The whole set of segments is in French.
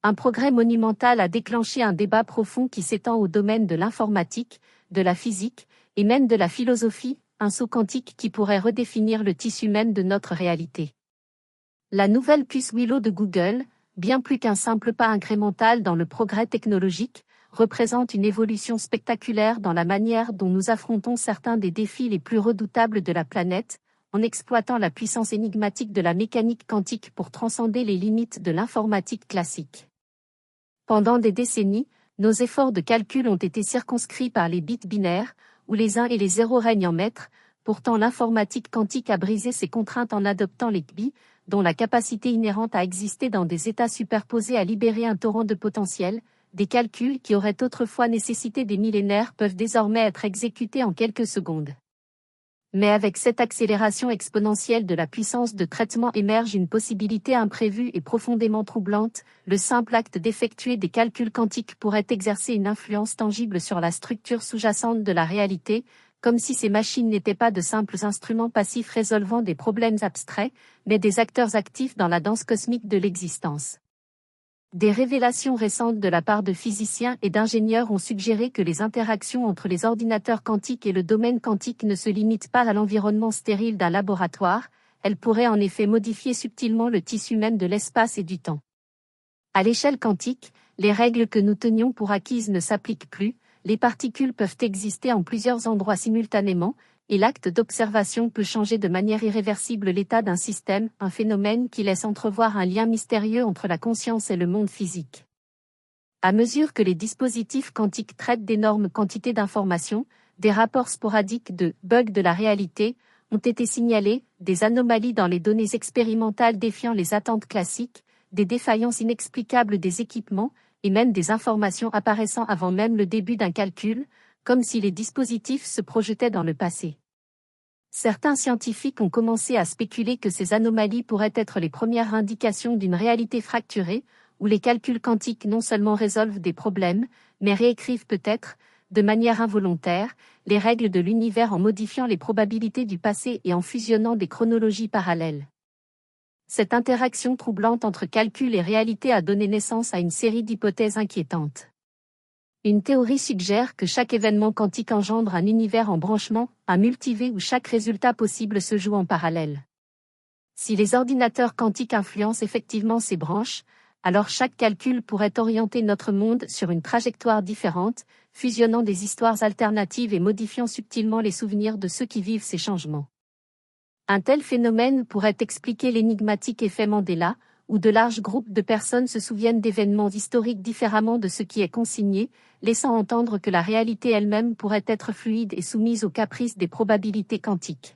Un progrès monumental a déclenché un débat profond qui s'étend au domaine de l'informatique, de la physique, et même de la philosophie, un saut quantique qui pourrait redéfinir le tissu même de notre réalité. La nouvelle puce Willow de Google, bien plus qu'un simple pas incrémental dans le progrès technologique, représente une évolution spectaculaire dans la manière dont nous affrontons certains des défis les plus redoutables de la planète, en exploitant la puissance énigmatique de la mécanique quantique pour transcender les limites de l'informatique classique. Pendant des décennies, nos efforts de calcul ont été circonscrits par les bits binaires, où les 1 et les 0 règnent en maître. Pourtant l'informatique quantique a brisé ces contraintes en adoptant les qubits, dont la capacité inhérente à exister dans des états superposés à libérer un torrent de potentiel. Des calculs qui auraient autrefois nécessité des millénaires peuvent désormais être exécutés en quelques secondes. Mais avec cette accélération exponentielle de la puissance de traitement émerge une possibilité imprévue et profondément troublante. Le simple acte d'effectuer des calculs quantiques pourrait exercer une influence tangible sur la structure sous-jacente de la réalité, comme si ces machines n'étaient pas de simples instruments passifs résolvant des problèmes abstraits, mais des acteurs actifs dans la danse cosmique de l'existence. Des révélations récentes de la part de physiciens et d'ingénieurs ont suggéré que les interactions entre les ordinateurs quantiques et le domaine quantique ne se limitent pas à l'environnement stérile d'un laboratoire, elles pourraient en effet modifier subtilement le tissu même de l'espace et du temps. À l'échelle quantique, les règles que nous tenions pour acquises ne s'appliquent plus, les particules peuvent exister en plusieurs endroits simultanément, et l'acte d'observation peut changer de manière irréversible l'état d'un système, un phénomène qui laisse entrevoir un lien mystérieux entre la conscience et le monde physique. À mesure que les dispositifs quantiques traitent d'énormes quantités d'informations, des rapports sporadiques de « bugs de la réalité » ont été signalés, des anomalies dans les données expérimentales défiant les attentes classiques, des défaillances inexplicables des équipements, et même des informations apparaissant avant même le début d'un calcul, comme si les dispositifs se projetaient dans le passé. Certains scientifiques ont commencé à spéculer que ces anomalies pourraient être les premières indications d'une réalité fracturée, où les calculs quantiques non seulement résolvent des problèmes, mais réécrivent peut-être, de manière involontaire, les règles de l'univers en modifiant les probabilités du passé et en fusionnant des chronologies parallèles. Cette interaction troublante entre calcul et réalité a donné naissance à une série d'hypothèses inquiétantes. Une théorie suggère que chaque événement quantique engendre un univers en branchement, un multivers où chaque résultat possible se joue en parallèle. Si les ordinateurs quantiques influencent effectivement ces branches, alors chaque calcul pourrait orienter notre monde sur une trajectoire différente, fusionnant des histoires alternatives et modifiant subtilement les souvenirs de ceux qui vivent ces changements. Un tel phénomène pourrait expliquer l'énigmatique effet Mandela, où de larges groupes de personnes se souviennent d'événements historiques différemment de ce qui est consigné, laissant entendre que la réalité elle-même pourrait être fluide et soumise aux caprices des probabilités quantiques.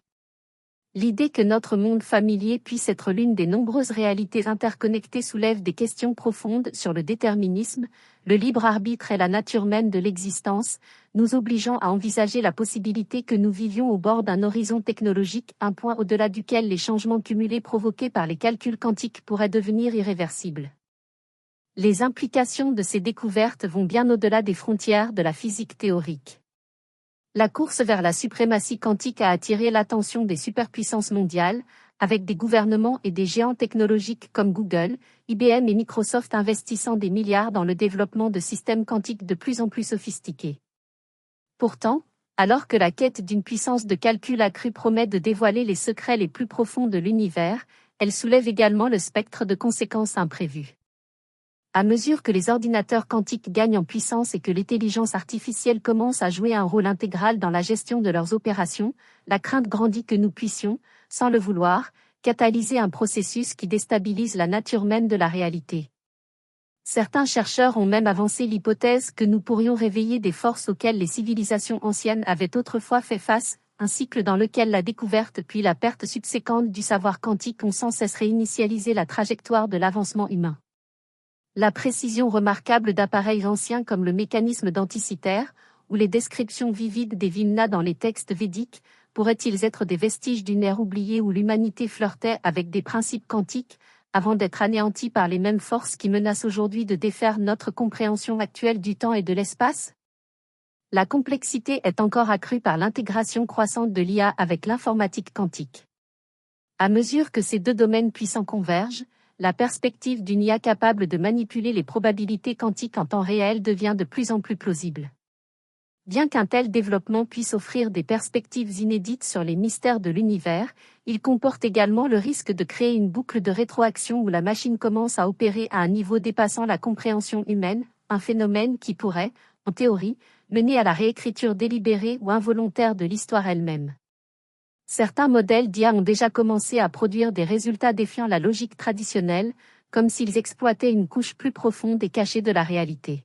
L'idée que notre monde familier puisse être l'une des nombreuses réalités interconnectées soulève des questions profondes sur le déterminisme, le libre arbitre et la nature même de l'existence, nous obligeant à envisager la possibilité que nous vivions au bord d'un horizon technologique, un point au-delà duquel les changements cumulés provoqués par les calculs quantiques pourraient devenir irréversibles. Les implications de ces découvertes vont bien au-delà des frontières de la physique théorique. La course vers la suprématie quantique a attiré l'attention des superpuissances mondiales, avec des gouvernements et des géants technologiques comme Google, IBM et Microsoft investissant des milliards dans le développement de systèmes quantiques de plus en plus sophistiqués. Pourtant, alors que la quête d'une puissance de calcul accrue promet de dévoiler les secrets les plus profonds de l'univers, elle soulève également le spectre de conséquences imprévues. À mesure que les ordinateurs quantiques gagnent en puissance et que l'intelligence artificielle commence à jouer un rôle intégral dans la gestion de leurs opérations, la crainte grandit que nous puissions, sans le vouloir, catalyser un processus qui déstabilise la nature même de la réalité. Certains chercheurs ont même avancé l'hypothèse que nous pourrions réveiller des forces auxquelles les civilisations anciennes avaient autrefois fait face, un cycle dans lequel la découverte puis la perte subséquente du savoir quantique ont sans cesse réinitialisé la trajectoire de l'avancement humain. La précision remarquable d'appareils anciens comme le mécanisme denticitaire, ou les descriptions vivides des Vimna dans les textes védiques, pourraient-ils être des vestiges d'une ère oubliée où l'humanité flirtait avec des principes quantiques, avant d'être anéantis par les mêmes forces qui menacent aujourd'hui de défaire notre compréhension actuelle du temps et de l'espace? La complexité est encore accrue par l'intégration croissante de l'IA avec l'informatique quantique. À mesure que ces deux domaines puissants convergent, la perspective d'une IA capable de manipuler les probabilités quantiques en temps réel devient de plus en plus plausible. Bien qu'un tel développement puisse offrir des perspectives inédites sur les mystères de l'univers, il comporte également le risque de créer une boucle de rétroaction où la machine commence à opérer à un niveau dépassant la compréhension humaine, un phénomène qui pourrait, en théorie, mener à la réécriture délibérée ou involontaire de l'histoire elle-même. Certains modèles d'IA ont déjà commencé à produire des résultats défiant la logique traditionnelle, comme s'ils exploitaient une couche plus profonde et cachée de la réalité.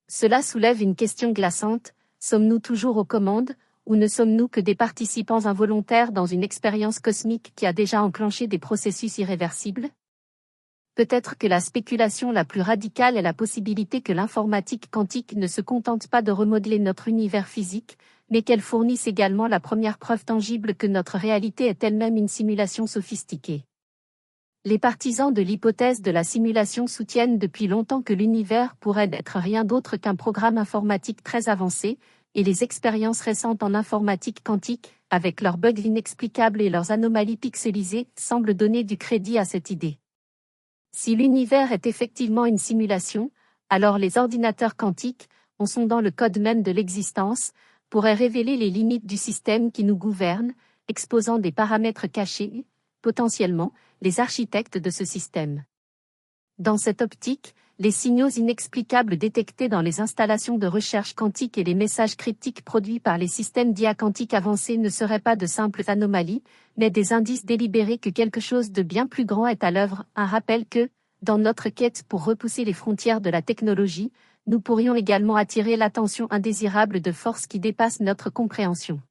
Cela soulève une question glaçante, sommes-nous toujours aux commandes, ou ne sommes-nous que des participants involontaires dans une expérience cosmique qui a déjà enclenché des processus irréversibles? Peut-être que la spéculation la plus radicale est la possibilité que l'informatique quantique ne se contente pas de remodeler notre univers physique, mais qu'elle fournisse également la première preuve tangible que notre réalité est elle-même une simulation sophistiquée. Les partisans de l'hypothèse de la simulation soutiennent depuis longtemps que l'univers pourrait n'être rien d'autre qu'un programme informatique très avancé, et les expériences récentes en informatique quantique, avec leurs bugs inexplicables et leurs anomalies pixelisées, semblent donner du crédit à cette idée. Si l'univers est effectivement une simulation, alors les ordinateurs quantiques, en sondant le code même de l'existence, pourraient révéler les limites du système qui nous gouverne, exposant des paramètres cachés, potentiellement, les architectes de ce système. Dans cette optique, les signaux inexplicables détectés dans les installations de recherche quantique et les messages cryptiques produits par les systèmes d'IA quantique avancés ne seraient pas de simples anomalies, mais des indices délibérés que quelque chose de bien plus grand est à l'œuvre, un rappel que, dans notre quête pour repousser les frontières de la technologie, nous pourrions également attirer l'attention indésirable de forces qui dépassent notre compréhension.